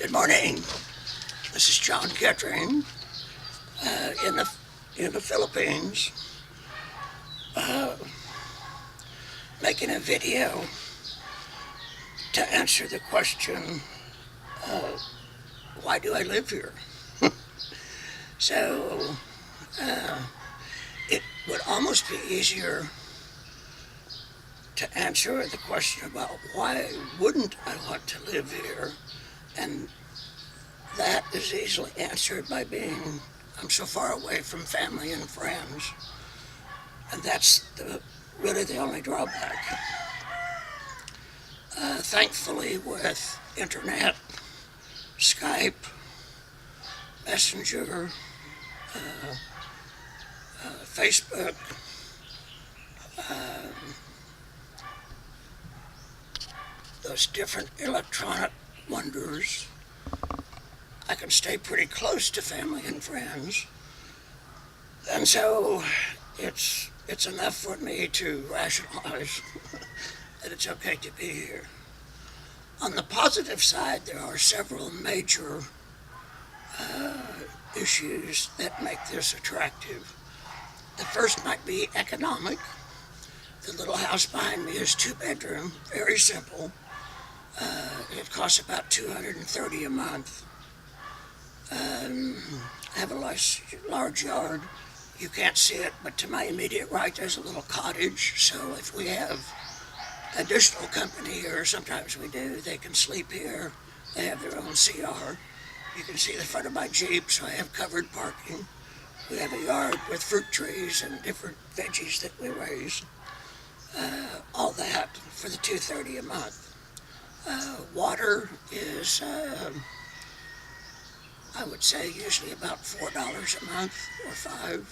Good morning. This is John Kettering in the Philippines, making a video to answer the question, why do I live here? So it would almost be easier to answer the question about why wouldn't I want to live here, and that is easily answered by being I'm so far away from family and friends, and that's really the only drawback. Thankfully, with internet, Skype, Messenger, Facebook, those different electronic wonders, I can stay pretty close to family and friends. And so it's enough for me to rationalize that it's okay to be here. On the positive side, there are several major issues that make this attractive. The first might be economic. The little house behind me is 2-bedroom, very simple. It costs about $230 a month. I have a large yard. You can't see it, but to my immediate right there's a little cottage. So if we have additional company here, sometimes we do, they can sleep here. They have their own CR. You can see the front of my Jeep, so I have covered parking. We have a yard with fruit trees and different veggies that we raise. All that for the $230 a month. Water is, I would say, usually about $4 a month or $5.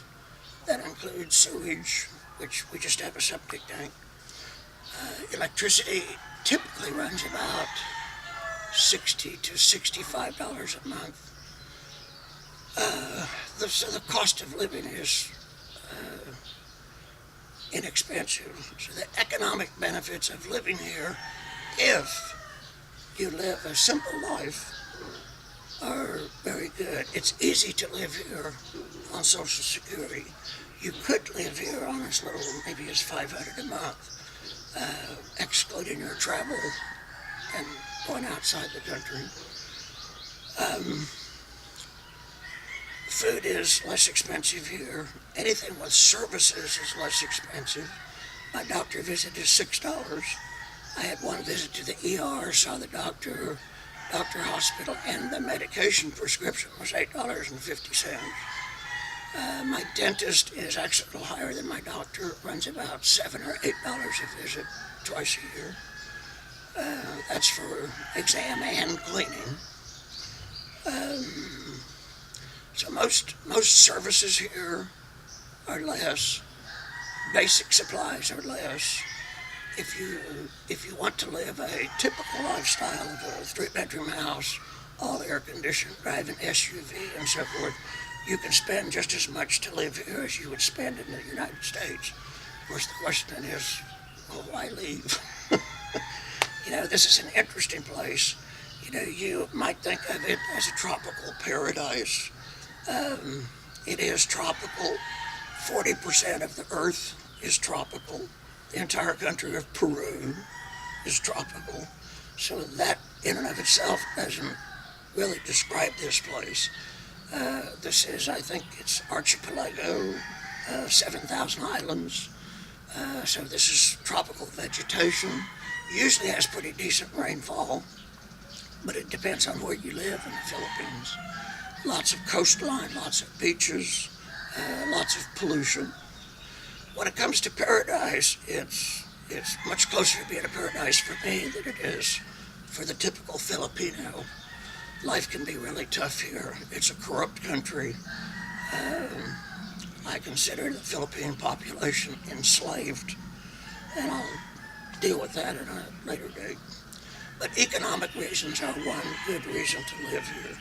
That includes sewage, which we just have a septic tank. Electricity typically runs about $60 to $65 a month. So the cost of living is inexpensive. So the economic benefits of living here, if you live a simple life, are very good. It's easy to live here on Social Security. You could live here on as little maybe as $500 a month, excluding your travel and going outside the country. Food is less expensive here. Anything with services is less expensive. My doctor visit is $6. I had one visit to the ER, saw the doctor hospital, and the medication prescription was $8.50. My dentist is actually a little higher than my doctor. It runs about $7 or $8 a visit twice a year. That's for exam and cleaning. So most services here are less. Basic supplies are less. If you want to live a typical lifestyle of a 3-bedroom house, all air conditioned, drive an SUV and so forth, you can spend just as much to live here as you would spend in the United States. Of course, the question is, well, why leave? This is an interesting place. You might think of it as a tropical paradise. It is tropical. 40% of the earth is tropical. The entire country of Peru is tropical. So that in and of itself doesn't really describe this place. This is, I think it's archipelago, 7,000 islands. So this is tropical vegetation. Usually has pretty decent rainfall, but it depends on where you live in the Philippines. Lots of coastline, lots of beaches, lots of pollution. When it comes to paradise, it's much closer to being a paradise for me than it is for the typical Filipino. Life can be really tough here. It's a corrupt country. I consider the Philippine population enslaved, and I'll deal with that at a later date. But economic reasons are one good reason to live here.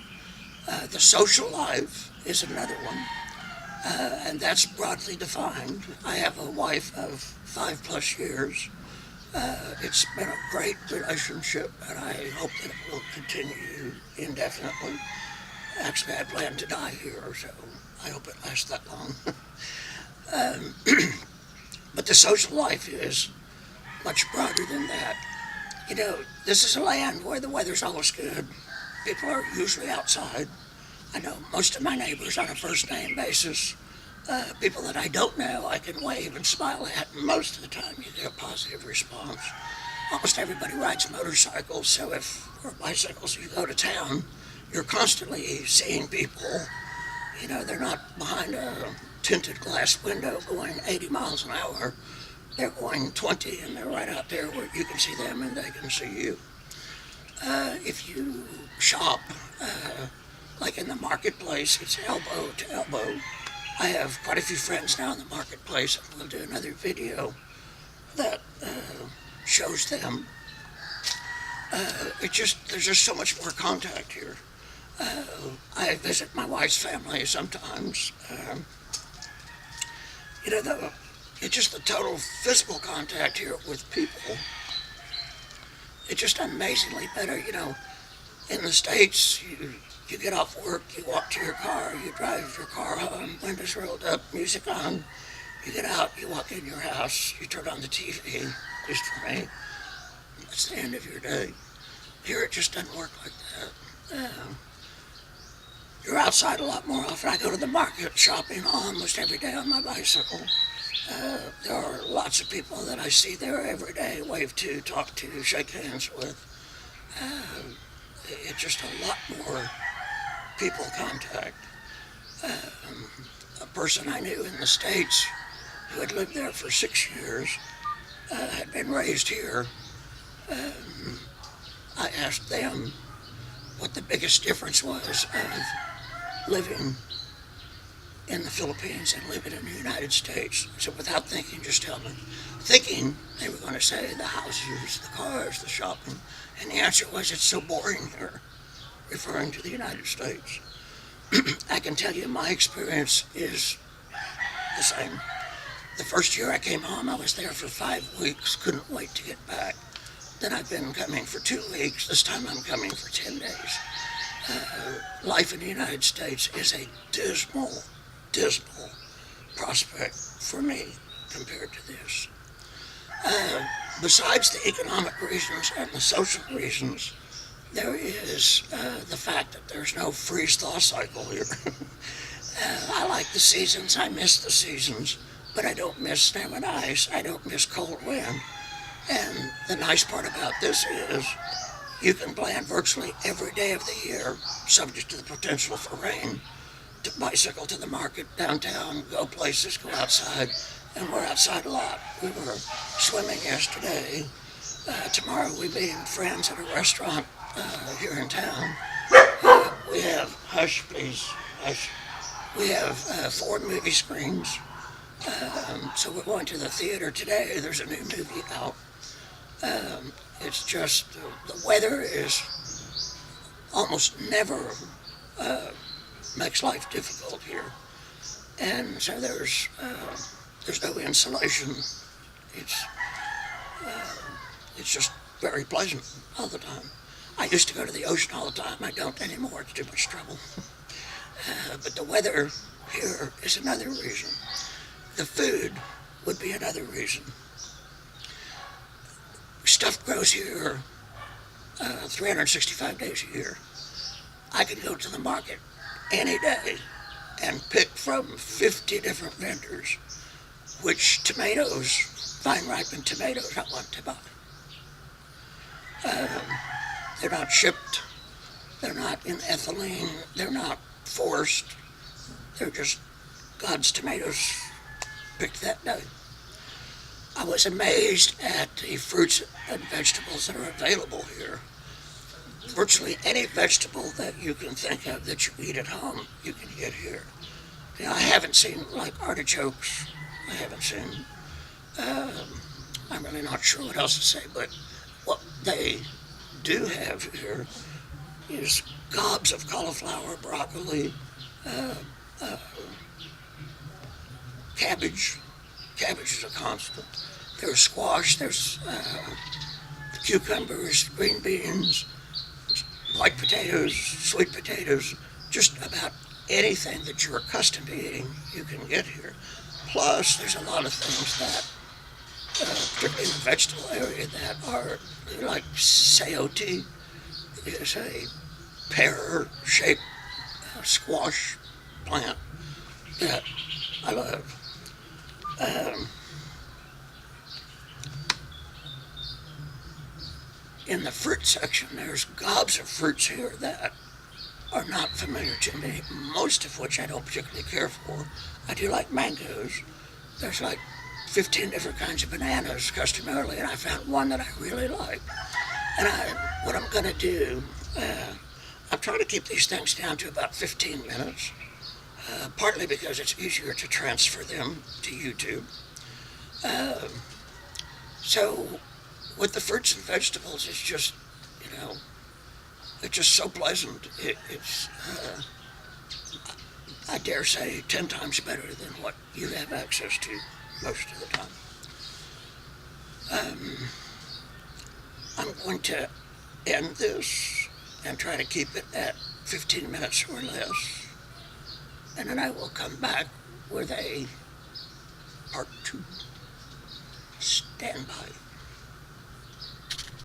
The social life is another one. And that's broadly defined. I have a wife of 5+ years. It's been a great relationship, and I hope that it will continue indefinitely. Actually, I plan to die here, so I hope it lasts that long. But the social life is much broader than that. You know, this is a land where the weather's always good. People are usually outside. I know most of my neighbors on a first name basis. People that I don't know, I can wave and smile at, and most of the time you get a positive response. Almost everybody rides motorcycles, so or bicycles, you go to town, you're constantly seeing people. You know, they're not behind a tinted glass window going 80 miles an hour. They're going 20, and they're right out there where you can see them and they can see you. If you shop, like in the marketplace, it's elbow to elbow. I have quite a few friends now in the marketplace, and we'll do another video that shows them. There's just so much more contact here. I visit my wife's family sometimes. It's just the total physical contact here with people. It's just amazingly better. You know, in the States, you get off work, you walk to your car, you drive your car home, windows rolled up, music on. You get out, you walk in your house, you turn on the TV, at least for me. That's the end of your day. Here it just doesn't work like that. You're outside a lot more often. I go to the market shopping almost every day on my bicycle. There are lots of people that I see there every day, wave to, talk to, shake hands with. It's just a lot more people contact. A person I knew in the States who had lived there for 6 years, had been raised here. I asked them what the biggest difference was of living in the Philippines and living in the United States. So without thinking, just tell me. Thinking, they were going to say the houses, the cars, the shopping. And the answer was, it's so boring here, referring to the United States. I can tell you my experience is the same. The first year I came home, I was there for 5 weeks, couldn't wait to get back. Then I've been coming for 2 weeks. This time I'm coming for 10 days. Life in the United States is a dismal prospect for me compared to this. Besides the economic reasons and the social reasons, there is the fact that there's no freeze-thaw cycle here. I like the seasons, I miss the seasons, but I don't miss snow and ice, I don't miss cold wind. And the nice part about this is you can plan virtually every day of the year, subject to the potential for rain, to bicycle to the market downtown, go places, go outside, and we're outside a lot. We were swimming yesterday. Tomorrow we meet friends at a restaurant here in town. We have, hush please, hush. We have 4 movie screens. So we're going to the theater today. There's a new movie out. It's just, the weather is almost never makes life difficult here. And so there's no insulation. It's just very pleasant all the time. I used to go to the ocean all the time. I don't anymore. It's too much trouble. But the weather here is another reason. The food would be another reason. Stuff grows here 365 days a year. I could go to the market any day and pick from 50 different vendors which tomatoes, fine ripened tomatoes, I want to buy. They're not shipped, they're not in ethylene, they're not forced, they're just God's tomatoes picked that day. I was amazed at the fruits and vegetables that are available here. Virtually any vegetable that you can think of that you eat at home, you can get here. You know, I haven't seen, like, artichokes. I haven't seen, I'm really not sure what else to say, but what they do have here is gobs of cauliflower, broccoli, cabbage. Cabbage is a constant. there's squash, there's cucumbers, green beans, white potatoes, sweet potatoes, just about anything that you're accustomed to eating, you can get here. Plus, there's a lot of things that, particularly in the vegetable area, that are like sayote is a pear-shaped squash plant that I love. In the fruit section, there's gobs of fruits here that are not familiar to me, most of which I don't particularly care for. I do like mangoes. There's like 15 different kinds of bananas customarily, and I found one that I really like. And what I'm going to do, I'm trying to keep these things down to about 15 minutes, partly because it's easier to transfer them to YouTube. So with the fruits and vegetables, it's just, it's just so pleasant. It's, I dare say, 10 times better than what you have access to most of the time. I'm going to end this and try to keep it at 15 minutes or less. And then I will come back with a part 2. Stand by.